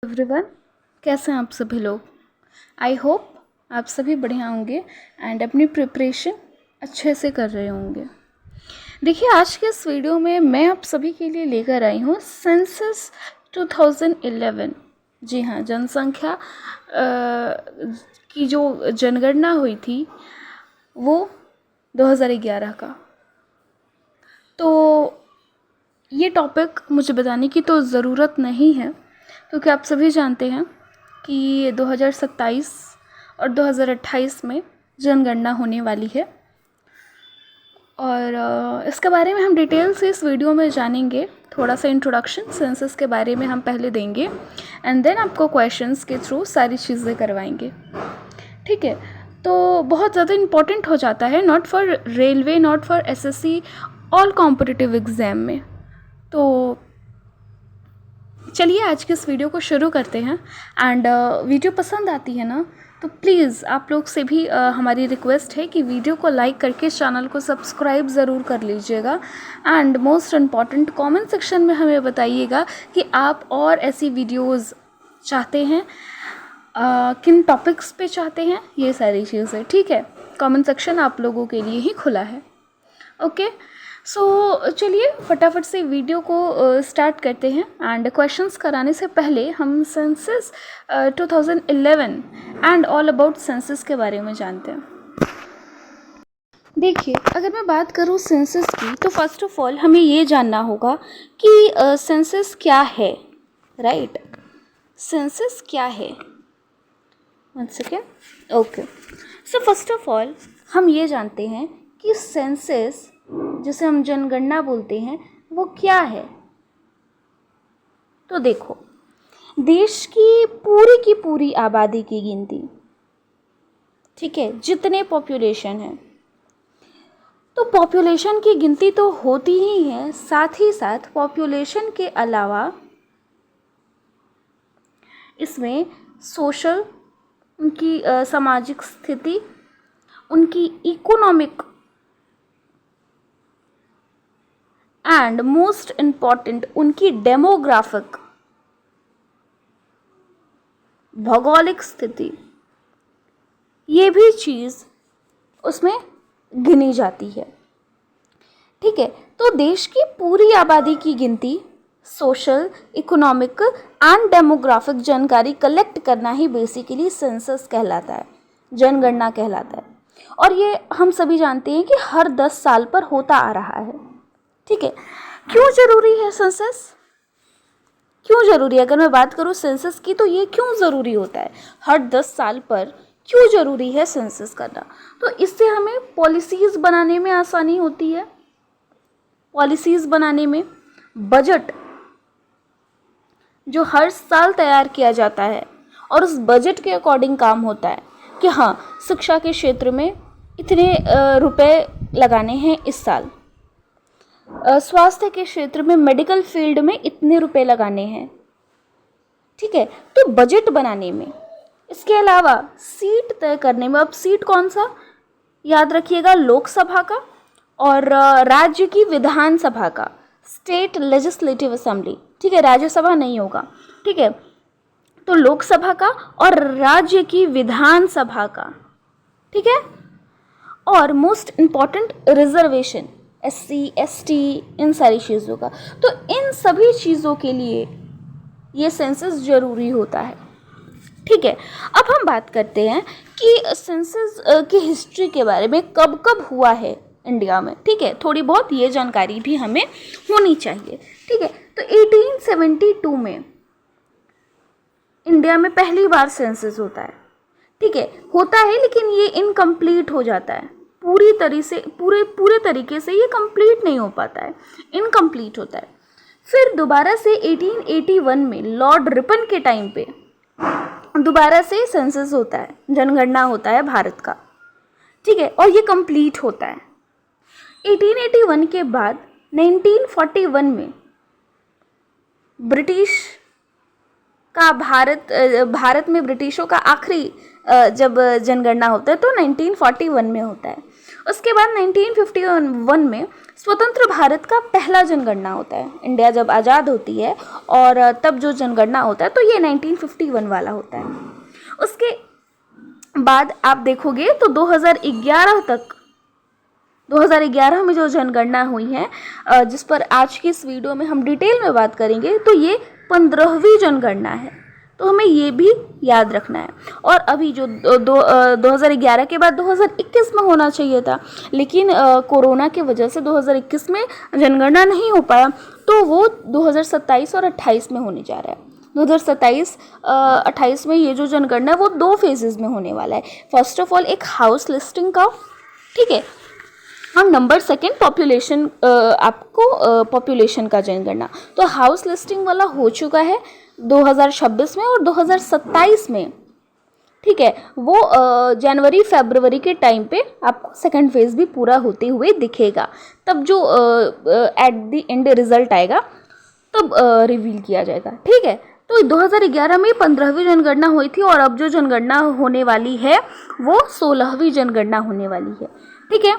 Everyone, कैसे हैं आप सभी लोग। आई होप आप सभी बढ़िया होंगे एंड अपनी प्रिपरेशन अच्छे से कर रहे होंगे। देखिए, आज के इस वीडियो में मैं आप सभी के लिए लेकर आई हूँ सेंसस 2011। जी हाँ, जनसंख्या की जो जनगणना हुई थी वो 2011 का। तो ये टॉपिक मुझे बताने की तो ज़रूरत नहीं है, क्योंकि आप सभी जानते हैं कि 2027 और 2028 में जनगणना होने वाली है और इसके बारे में हम डिटेल से इस वीडियो में जानेंगे। थोड़ा सा इंट्रोडक्शन सेंसस के बारे में हम पहले देंगे एंड देन आपको क्वेश्चंस के थ्रू सारी चीज़ें करवाएंगे। ठीक है, तो बहुत ज़्यादा इम्पॉर्टेंट हो जाता है, not for railway, not for SSC, all competitive exam में। तो चलिए आज के इस वीडियो को शुरू करते हैं एंड वीडियो पसंद आती है ना तो प्लीज़ आप लोग से भी हमारी रिक्वेस्ट है कि वीडियो को लाइक करके चैनल को सब्सक्राइब ज़रूर कर लीजिएगा and most important comment section में हमें बताइएगा कि आप और ऐसी वीडियोस चाहते हैं, किन टॉपिक्स पे चाहते हैं, ये सारी चीज़ें। ठीक है, कमेंट सेक्शन आप लोगों के लिए ही खुला है। ओके, सो चलिए फटाफट से वीडियो को स्टार्ट करते हैं एंड क्वेश्चंस कराने से पहले हम census 2011 and all about census के बारे में जानते हैं। देखिए, अगर मैं बात करूँ सेंसस की तो फर्स्ट ऑफ ऑल हमें ये जानना होगा कि सेंसस क्या है। राइट, सेंसस क्या है। One second. Okay, so first of all हम ये जानते हैं कि सेंसस, जिसे हम जनगणना बोलते हैं, वो क्या है। तो देखो, देश की पूरी आबादी की गिनती। ठीक है, जितने पॉपुलेशन है, तो पॉपुलेशन की गिनती तो होती ही है, साथ ही साथ पॉपुलेशन के अलावा इसमें सोशल, उनकी सामाजिक स्थिति, उनकी इकोनॉमिक एंड मोस्ट इम्पॉर्टेंट उनकी डेमोग्राफिक, भौगोलिक स्थिति, ये भी चीज़ उसमें गिनी जाती है। ठीक है, तो देश की पूरी आबादी की गिनती, सोशल, इकोनॉमिक एंड डेमोग्राफिक जानकारी कलेक्ट करना ही बेसिकली सेंसस कहलाता है, जनगणना कहलाता है। और ये हम सभी जानते हैं कि हर 10 साल पर होता आ रहा है। ठीक है, क्यों ज़रूरी है सेंसस, क्यों ज़रूरी है। अगर मैं बात करूँ सेंसस की तो ये क्यों ज़रूरी होता है, हर 10 साल पर क्यों ज़रूरी है सेंसस करना। तो इससे हमें पॉलिसीज़ बनाने में आसानी होती है, पॉलिसीज़ बनाने में, बजट जो हर साल तैयार किया जाता है और उस बजट के अकॉर्डिंग काम होता है कि हाँ, शिक्षा के क्षेत्र में इतने रुपए लगाने हैं इस साल, स्वास्थ्य के क्षेत्र में, मेडिकल फील्ड में इतने रुपए लगाने हैं। ठीक है, तो बजट बनाने में, इसके अलावा सीट तय करने में। अब सीट कौन सा, याद रखिएगा, लोकसभा का और राज्य की विधानसभा का, स्टेट लेजिस्लेटिव असेंबली। ठीक है, राज्यसभा नहीं होगा। ठीक है, तो लोकसभा का और राज्य की विधानसभा का। ठीक है, और most important reservation, SC ST, इन सारी चीज़ों का। तो इन सभी चीज़ों के लिए ये सेंसस ज़रूरी होता है। ठीक है, अब हम बात करते हैं कि सेंसस की हिस्ट्री के बारे में, कब कब हुआ है इंडिया में। ठीक है, थोड़ी बहुत ये जानकारी भी हमें होनी चाहिए। ठीक है, तो 1872 में इंडिया में पहली बार सेंसस होता है। ठीक है, होता है लेकिन ये इनकम्प्लीट हो जाता है, पूरे तरीके से ये कंप्लीट नहीं हो पाता है, इनकम्प्लीट होता है। फिर दोबारा से 1881 में लॉर्ड रिपन के टाइम पे दोबारा से सेंसस होता है, जनगणना होता है भारत का। ठीक है, और ये कंप्लीट होता है। 1881 के बाद 1941 में ब्रिटिश का भारत में ब्रिटिशों का आखिरी जब जनगणना होता है तो 1941 में होता है। उसके बाद 1951 में स्वतंत्र भारत का पहला जनगणना होता है। इंडिया जब आज़ाद होती है और तब जो जनगणना होता है तो ये 1951 वाला होता है। उसके बाद आप देखोगे तो 2011 में जो जनगणना हुई है, जिस पर आज की इस वीडियो में हम डिटेल में बात करेंगे, तो ये 15वीं जनगणना है। तो हमें ये भी याद रखना है। और अभी जो 2011 के बाद 2021 में होना चाहिए था, लेकिन कोरोना की वजह से 2021 में जनगणना नहीं हो पाया, तो वो 2027 और 28 में होने जा रहा है। 2027-28 में ये जो जनगणना है वो 2 फेजेस में होने वाला है। फर्स्ट ऑफ ऑल एक हाउस लिस्टिंग का, ठीक है, और नंबर सेकेंड पॉपुलेशन, आपको पॉपुलेशन का जनगणना। तो हाउस लिस्टिंग वाला हो चुका है 2026 में और 2027 में, ठीक है, वो जनवरी फरवरी के टाइम पे आपको सेकंड फेज भी पूरा होते हुए दिखेगा। तब जो एट द एंड रिजल्ट आएगा तब रिवील किया जाएगा, ठीक है। तो 2011 में 15वीं जनगणना हुई थी और अब जो जनगणना होने वाली है वो 16वीं जनगणना होने वाली है, ठीक है।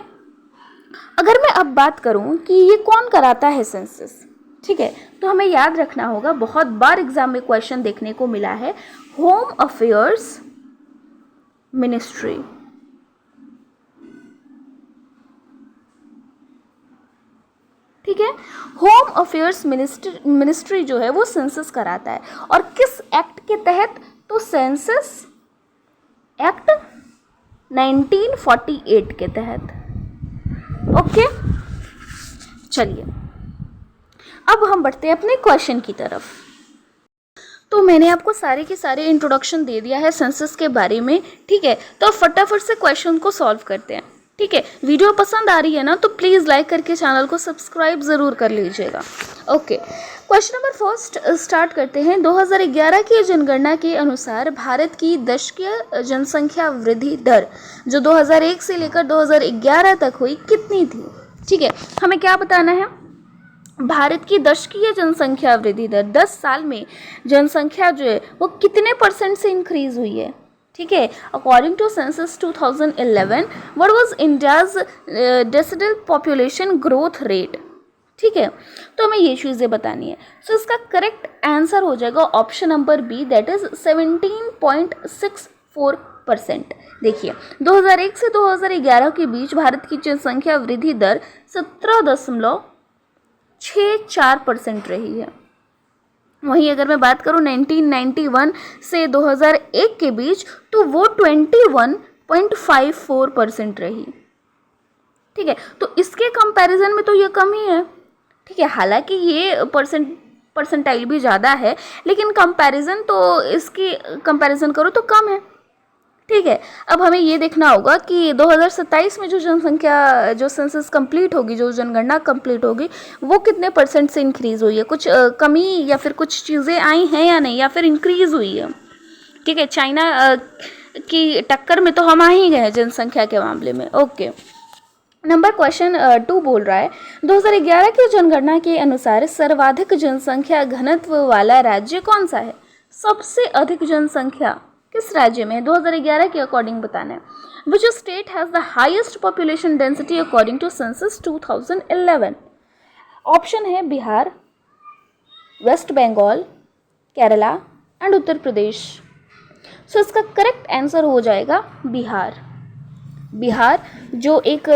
अगर मैं अब बात करूं कि ये कौन कराता है सेंसस, ठीक है, तो हमें याद रखना होगा, बहुत बार एग्जाम में क्वेश्चन देखने को मिला है, होम अफेयर्स मिनिस्ट्री, ठीक है। होम अफेयर्स मिनिस्ट्री जो है वो सेंसस कराता है। और किस एक्ट के तहत? तो सेंसस एक्ट 1948 के तहत। ओके, चलिए अब हम बढ़ते हैं अपने क्वेश्चन की तरफ। तो मैंने आपको सारे के सारे इंट्रोडक्शन दे दिया है सेंसस के बारे में, ठीक है। तो फटाफट से क्वेश्चन को सॉल्व करते हैं, ठीक है। वीडियो पसंद आ रही है ना, तो प्लीज़ लाइक करके चैनल को सब्सक्राइब ज़रूर कर लीजिएगा। Okay, question number first start करते हैं। 2011 की जनगणना के अनुसार भारत की दशकीय जनसंख्या वृद्धि दर जो 2001 से लेकर 2011 तक हुई कितनी थी, ठीक है। हमें क्या बताना है? भारत की दशकीय जनसंख्या वृद्धि दर 10 साल में जनसंख्या जो है वो कितने % से इंक्रीज हुई है, ठीक है। According to census 2011 what was India's decadal population growth rate, ठीक है। तो हमें ये चीज़ें बतानी है। सो इसका करेक्ट आंसर हो जाएगा option number B, that is 17.64%। देखिए 2001 से 2011 के बीच भारत की जनसंख्या वृद्धि दर 17.64% रही है। वहीं अगर मैं बात करूं 1991 से 2001 के बीच, तो वो 21.54% रही, ठीक है। तो इसके कंपैरिजन में तो ये कम ही है, ठीक है। हालांकि ये परसेंटाइल भी ज़्यादा है, लेकिन कंपैरिजन तो इसकी कंपैरिजन करो तो कम है, ठीक है। अब हमें ये देखना होगा कि 2027 में जो जनसंख्या, जो सेंसस कंप्लीट होगी, जो जनगणना कंप्लीट होगी, वो कितने % से इंक्रीज़ हुई है, कुछ कमी या फिर कुछ चीज़ें आई हैं या नहीं, या फिर इंक्रीज़ हुई है, ठीक है। चाइना की टक्कर में तो हम आ ही गए हैं जनसंख्या के मामले में। ओके, नंबर क्वेश्चन 2 बोल रहा है 2011 की जनगणना के अनुसार सर्वाधिक जनसंख्या घनत्व वाला राज्य कौन सा है? सबसे अधिक जनसंख्या किस राज्य में है 2011 के अकॉर्डिंग बताना है। Which state has the highest population density according to census 2011? Option है बिहार, वेस्ट बंगाल, केरला एंड उत्तर प्रदेश। सो इसका करेक्ट आंसर हो जाएगा बिहार। बिहार जो एक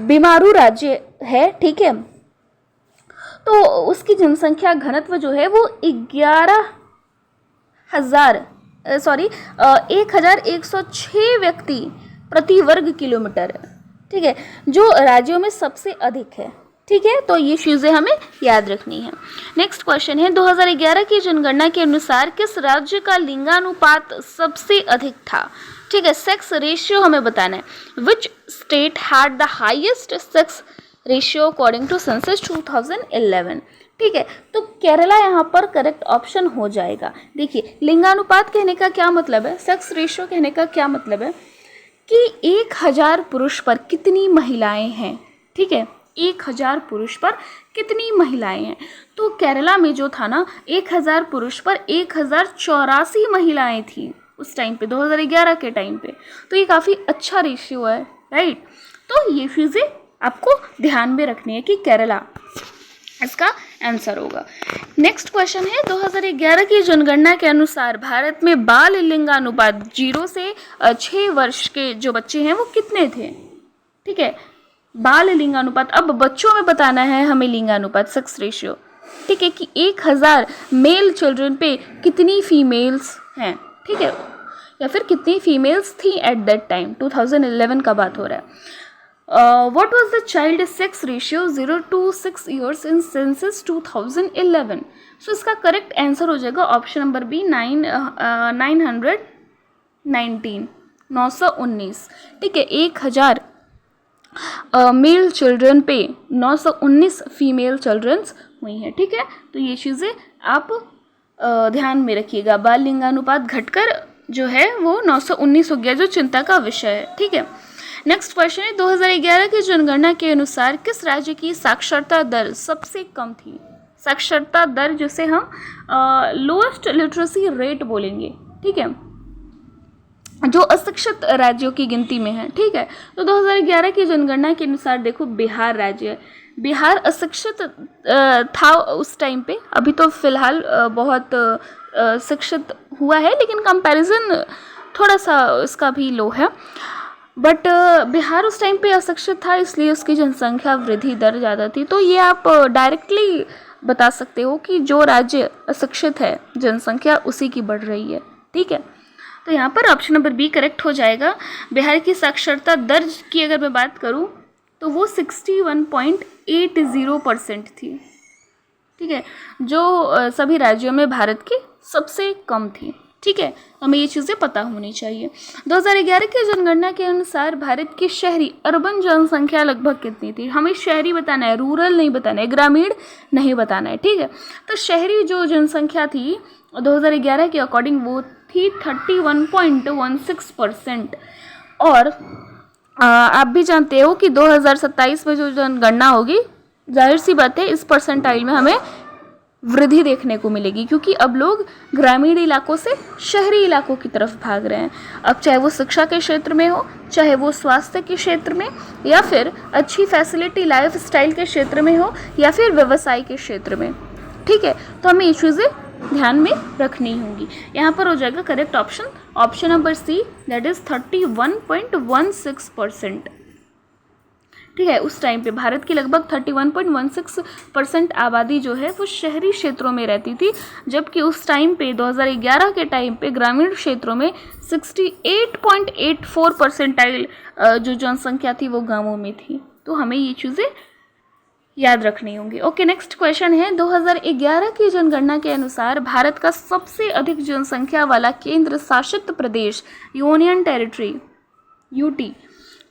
बीमारू राज्य है, ठीक है, तो उसकी जनसंख्या घनत्व जो है वो 1106 व्यक्ति प्रति वर्ग किलोमीटर है, ठीक है, जो राज्यों में सबसे अधिक है, ठीक है। तो ये चीज़ें हमें याद रखनी है। नेक्स्ट क्वेश्चन है 2011 की जनगणना के अनुसार किस राज्य का लिंगानुपात सबसे अधिक था, ठीक है। सेक्स रेशियो हमें बताना है। Which state had the highest sex ratio according to census 2011, ठीक है। तो केरला यहाँ पर करेक्ट ऑप्शन हो जाएगा। देखिए लिंगानुपात कहने का क्या मतलब है, सेक्स रेशियो कहने का क्या मतलब है कि 1000 पुरुष पर कितनी महिलाएं हैं, ठीक है, 1000 पुरुष पर कितनी महिलाएं हैं। तो केरला में जो था ना 1000 पुरुष पर 1084 महिलाएं थी उस टाइम पे, 2011 के टाइम पे। तो ये काफ़ी अच्छा रेशियो है, राइट। तो ये चीज़ें आपको ध्यान में रखनी है कि केरला इसका आंसर होगा। नेक्स्ट क्वेश्चन है 2011 की जनगणना के अनुसार भारत में बाल लिंगानुपात 0 से 6 वर्ष के जो बच्चे हैं वो कितने थे? ठीक है, बाल लिंगानुपात, अब बच्चों में बताना है हमें लिंगानुपात, सेक्स रेशियो। ठीक है, कि 1000 मेल चिल्ड्रन पे कितनी फीमेल्स हैं, ठीक है, या फिर कितनी फीमेल्स थी एट दैट टाइम। 2011 का बात हो रहा है। What was the child sex ratio 0 to 6 years in census 2011? So इसका करेक्ट आंसर हो जाएगा ऑप्शन नंबर बी 919। ठीक है, 1000 मेल चिल्ड्रन पे 919 फीमेल चिल्ड्रंस हुई हैं। ठीक है, तो ये चीज़ें आप ध्यान में रखिएगा। बाल लिंगानुपात घटकर जो है वो 919 हो गया, जो चिंता का विषय है। ठीक है, नेक्स्ट क्वेश्चन है 2011 की जनगणना के अनुसार किस राज्य की साक्षरता दर सबसे कम थी? साक्षरता दर जिसे हम लोएस्ट लिटरेसी रेट बोलेंगे। ठीक है, जो अशिक्षित राज्यों की गिनती में है। ठीक है, तो 2011 की जनगणना के अनुसार देखो बिहार राज्य है। बिहार अशिक्षित था उस टाइम पे, अभी तो फिलहाल बहुत शिक्षित हुआ है, लेकिन कंपैरिजन थोड़ा सा इसका भी लो है। बट बिहार उस टाइम पे अशिक्षित था, इसलिए उसकी जनसंख्या वृद्धि दर ज़्यादा थी। तो ये आप डायरेक्टली बता सकते हो कि जो राज्य अशिक्षित है जनसंख्या उसी की बढ़ रही है। ठीक है, तो यहाँ पर ऑप्शन नंबर बी करेक्ट हो जाएगा। बिहार की साक्षरता दर की अगर मैं बात करूँ तो वो 61.80% थी। ठीक है, जो सभी राज्यों में भारत की सबसे कम थी। ठीक है, तो हमें ये चीज़ें पता होनी चाहिए। 2011 की जनगणना के अनुसार भारत की शहरी अर्बन जनसंख्या लगभग कितनी थी? हमें शहरी बताना है, रूरल नहीं बताना है, ग्रामीण नहीं बताना है। ठीक है, तो शहरी जो जनसंख्या थी 2011 के अकॉर्डिंग वो थी 31.16%। और आप भी जानते हो कि 2027 में जो जनगणना होगी, जाहिर सी बात है इस परसेंटाइल में हमें वृद्धि देखने को मिलेगी, क्योंकि अब लोग ग्रामीण इलाकों से शहरी इलाकों की तरफ भाग रहे हैं। अब चाहे वो शिक्षा के क्षेत्र में हो, चाहे वो स्वास्थ्य के क्षेत्र में, या फिर अच्छी फैसिलिटी लाइफ स्टाइल के क्षेत्र में हो, या फिर व्यवसाय के क्षेत्र में। ठीक है, तो हमें ये चीज़ें ध्यान में रखनी होंगी। यहाँ पर हो जाएगा correct option number C, that is 31.16%। ठीक है, उस टाइम पे भारत की लगभग 31.16% आबादी जो है वो शहरी क्षेत्रों में रहती थी, जबकि उस टाइम पे 2011 के टाइम पे ग्रामीण क्षेत्रों में 68.84% जो जनसंख्या थी वो गांवों में थी। तो हमें ये चीज़ें याद रखनी होंगी। ओके, नेक्स्ट क्वेश्चन है 2011 की जनगणना के अनुसार भारत का सबसे अधिक जनसंख्या वाला केंद्र शासित प्रदेश यूनियन टेरिटरी यूटी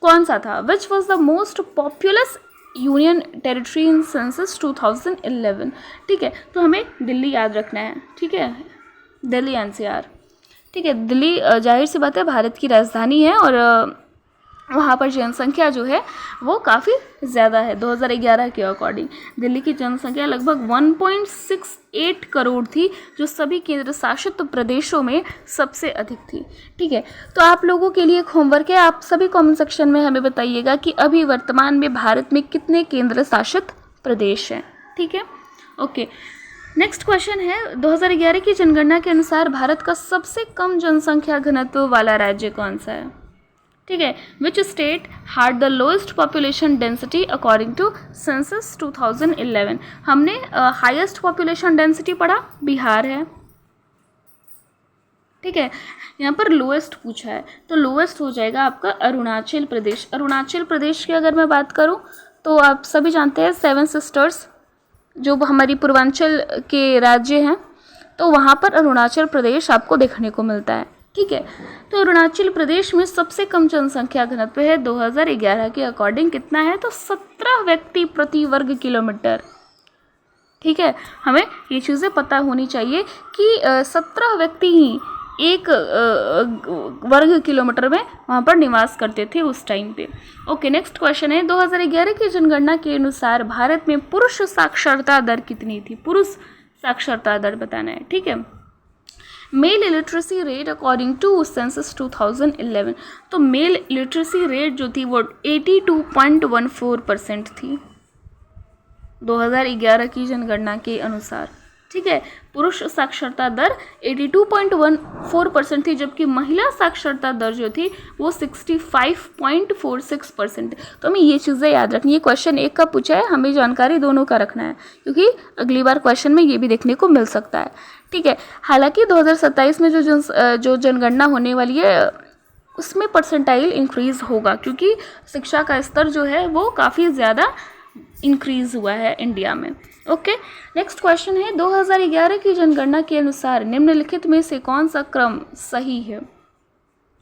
कौन सा था? Which was the most populous union territory in census 2011? ठीक है, तो हमें दिल्ली याद रखना है। ठीक है, दिल्ली एनसीआर। ठीक है, दिल्ली जाहिर सी बात है भारत की राजधानी है, और वहाँ पर जनसंख्या जो है वो काफ़ी ज़्यादा है। 2011 के अकॉर्डिंग दिल्ली की जनसंख्या लगभग 1.68 करोड़ थी, जो सभी केंद्र शासित प्रदेशों में सबसे अधिक थी। ठीक है, तो आप लोगों के लिए एक होमवर्क है, आप सभी कमेंट सेक्शन में हमें बताइएगा कि अभी वर्तमान में भारत में कितने केंद्र शासित प्रदेश हैं। ठीक है, ओके, नेक्स्ट क्वेश्चन है 2011 की जनगणना के अनुसार भारत का सबसे कम जनसंख्या घनत्व वाला राज्य कौन सा है? ठीक है, which state had the lowest population density according to census 2011? हमने हाईएस्ट पॉपुलेशन डेंसिटी पढ़ा, बिहार है। ठीक है, यहाँ पर लोएस्ट पूछा है, तो लोएस्ट हो जाएगा आपका अरुणाचल प्रदेश। अरुणाचल प्रदेश की अगर मैं बात करूँ तो आप सभी जानते हैं 7 सिस्टर्स जो हमारी पूर्वांचल के राज्य हैं, तो वहाँ पर अरुणाचल प्रदेश आपको देखने को मिलता है। ठीक है, तो अरुणाचल प्रदेश में सबसे कम जनसंख्या घनत्व है 2011 के अकॉर्डिंग कितना है? तो 17 व्यक्ति प्रति वर्ग किलोमीटर। ठीक है, हमें ये चीज़ें पता होनी चाहिए कि 17 व्यक्ति ही एक वर्ग किलोमीटर में वहाँ पर निवास करते थे उस टाइम पे। ओके, नेक्स्ट क्वेश्चन है 2011 की जनगणना के अनुसार भारत में पुरुष साक्षरता दर कितनी थी? पुरुष साक्षरता दर बताना है। ठीक है, male literacy rate according to census 2011, तो मेल लिटरेसी रेट जो थी वो 82.14% थी 2011 की जनगणना के अनुसार। ठीक है, पुरुष साक्षरता दर 82.14% थी, जबकि महिला साक्षरता दर जो थी वो 65.46%। तो हमें ये चीज़ें याद रखनी है। क्वेश्चन एक का पूछा है, हमें जानकारी दोनों का रखना है, क्योंकि अगली बार क्वेश्चन में ये भी देखने को मिल सकता है। ठीक है, हालांकि 2027 में जो जनगणना होने वाली है उसमें परसेंटाइल इंक्रीज़ होगा, क्योंकि शिक्षा का स्तर जो है वो काफ़ी ज़्यादा इंक्रीज़ हुआ है इंडिया में। ओके, नेक्स्ट क्वेश्चन है 2011 की जनगणना के अनुसार निम्नलिखित में से कौन सा क्रम सही है?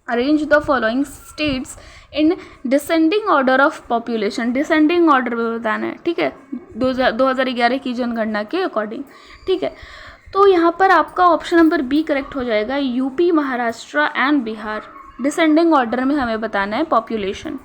Arrange the following states in descending order of population, descending order में बताना है। ठीक है, 2011 की जनगणना के अकॉर्डिंग। ठीक है, तो यहाँ पर आपका ऑप्शन नंबर बी करेक्ट हो जाएगा, UP, Maharashtra and Bihar. Descending order में हमें बताना है पॉपुलेशन।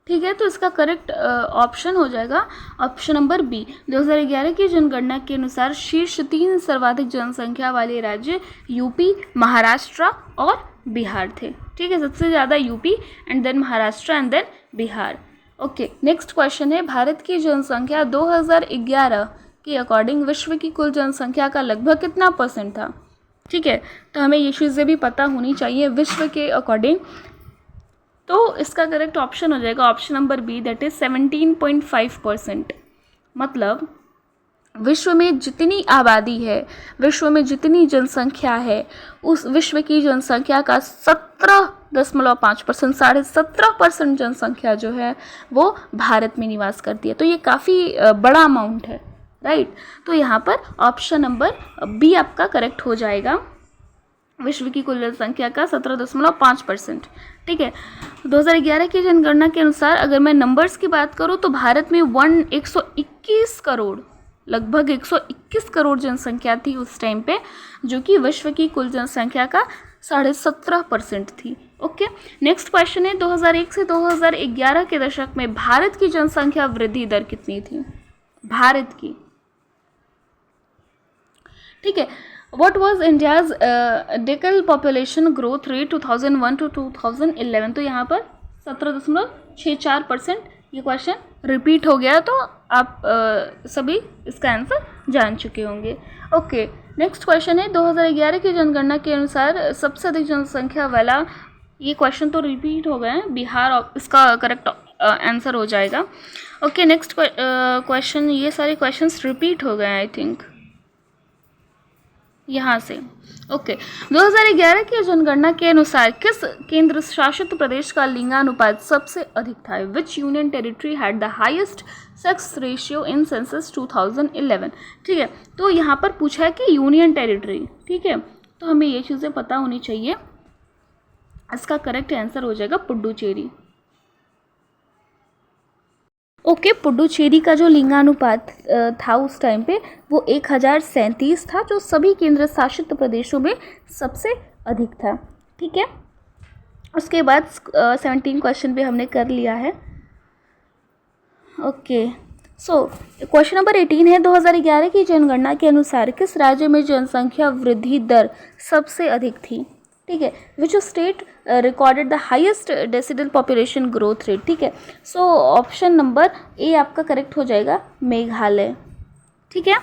ठीक है, तो इसका करेक्ट ऑप्शन हो जाएगा ऑप्शन नंबर बी। 2011 की जनगणना के अनुसार शीर्ष 3 सर्वाधिक जनसंख्या वाले राज्य यूपी, महाराष्ट्र और बिहार थे। ठीक है, सबसे ज़्यादा UP and then Maharashtra and then Bihar. Okay, next question है भारत की जनसंख्या 2011 के अकॉर्डिंग विश्व की कुल जनसंख्या का लगभग कितना % था? ठीक है, तो हमें ये चीज़ें भी पता होनी चाहिए विश्व के अकॉर्डिंग। तो इसका करेक्ट ऑप्शन हो जाएगा option number B, that is 17.5%। मतलब विश्व में जितनी आबादी है, विश्व में जितनी जनसंख्या है, उस विश्व की जनसंख्या का 17.5%, 17.5% जनसंख्या जो है वो भारत में निवास करती है। तो ये काफ़ी बड़ा अमाउंट है, राइट। तो यहाँ पर ऑप्शन नंबर बी आपका करेक्ट हो जाएगा, विश्व की कुल जनसंख्या का 17.5%। ठीक है, 2011 की जनगणना के अनुसार अगर मैं नंबर्स की बात करूं तो भारत में 121 करोड़, लगभग 121 करोड़ जनसंख्या थी उस टाइम पे, जो कि विश्व की कुल जनसंख्या का 17.5% थी। ओके, नेक्स्ट क्वेश्चन है 2001 से 2011 के दशक में भारत की जनसंख्या वृद्धि दर कितनी थी? भारत की। ठीक है, What was India's decadal population growth rate 2001 to 2011? तो यहाँ पर 17.64%। ये क्वेश्चन रिपीट हो गया, तो आप सभी इसका आंसर जान चुके होंगे। ओके, नेक्स्ट क्वेश्चन है 2011 की जनगणना के अनुसार सबसे अधिक जनसंख्या वाला, ये क्वेश्चन तो रिपीट हो गए हैं, बिहार इसका करेक्ट आंसर हो जाएगा। ओके, नेक्स्ट क्वेश्चन, ये सारे क्वेश्चंस रिपीट हो गए हैं आई थिंक यहाँ से। ओके, 2011 की जनगणना के अनुसार किस केंद्र शासित प्रदेश का लिंगानुपात सबसे अधिक था? विच union territory had the highest sex ratio in census 2011? ठीक है, तो यहाँ पर पूछा है कि यूनियन टेरिटरी। ठीक है, तो हमें ये चीज़ें पता होनी चाहिए। इसका करेक्ट आंसर हो जाएगा पुडुचेरी। ओके, पुडुचेरी का जो लिंगानुपात था उस टाइम पे वो 1037 था, जो सभी केंद्र शासित प्रदेशों में सबसे अधिक था। ठीक है, उसके बाद 17 क्वेश्चन भी हमने कर लिया है। ओके, सो क्वेश्चन नंबर 18 है 2011 की जनगणना के अनुसार किस राज्य में जनसंख्या वृद्धि दर सबसे अधिक थी? ठीक है, which state recorded the highest decadal population growth rate? ठीक है, सो ऑप्शन नंबर ए आपका करेक्ट हो जाएगा, मेघालय। ठीक है,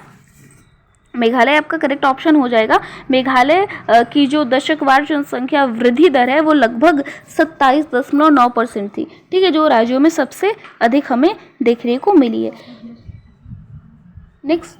मेघालय आपका करेक्ट ऑप्शन हो जाएगा। मेघालय की जो दशकवार जनसंख्या वृद्धि दर है वो लगभग 27.9% थी। ठीक है, जो राज्यों में सबसे अधिक हमें देखने को मिली है। नेक्स्ट